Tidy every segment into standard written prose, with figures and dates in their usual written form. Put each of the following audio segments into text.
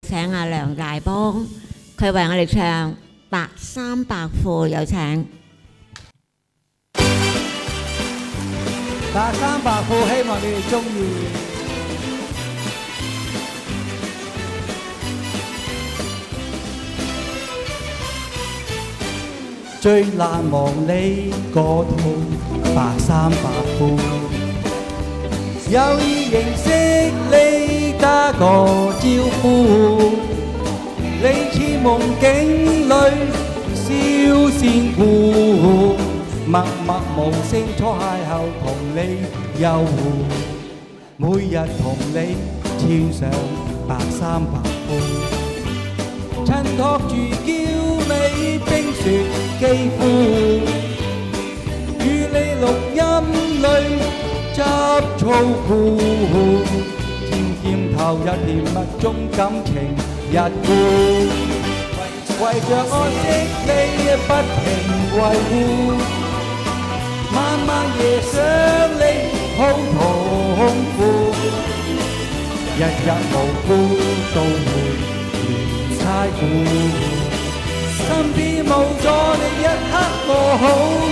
請阿梁大邦，佢為我哋唱《白衫白褲》，有請。白衫白褲，希望你哋中意。最難忘你嗰套白衫白褲，有意認識你打個招呼，你似夢境裏小仙姑，默默無聲初邂逅同你遊湖，每日同你穿上白衫白褲，襯托住嬌美冰雪肌膚，與你錄音裏執粗褲，甜甜投入甜蜜中感情一顧，為着愛惜你不停維護，晚晚夜想你好痛苦，日日無辜都會亂猜估，身邊冇咗你一刻我好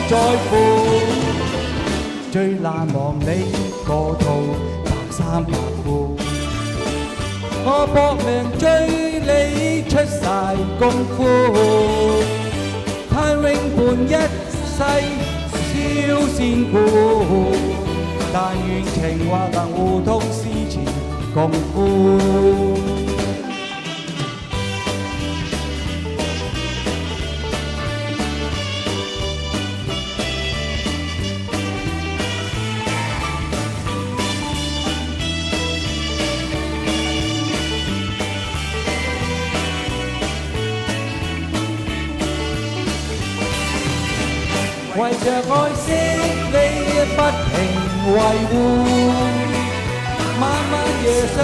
在乎，最難忘你嗰套白衫白褲，我搏命追你出晒功夫，盼永伴一世小仙姑，但願情或能互通詩詞共賦。為着愛惜你不停維護，晚晚夜想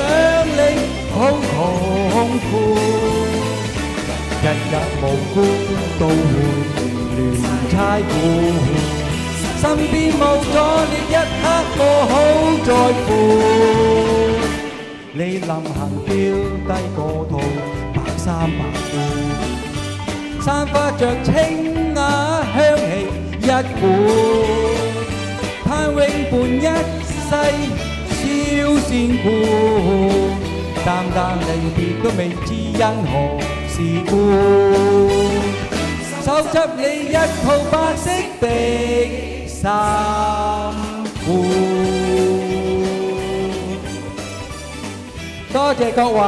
你好痛苦，日日無辜都會亂猜估，身邊冇咗你一刻我好在乎，你臨行丟低嗰套白衫白褲，散發着清雅香氣一股，盼永伴一世小仙姑，淡淡離別都未知因何事故，手執你一套白色的衫褲。多謝各位。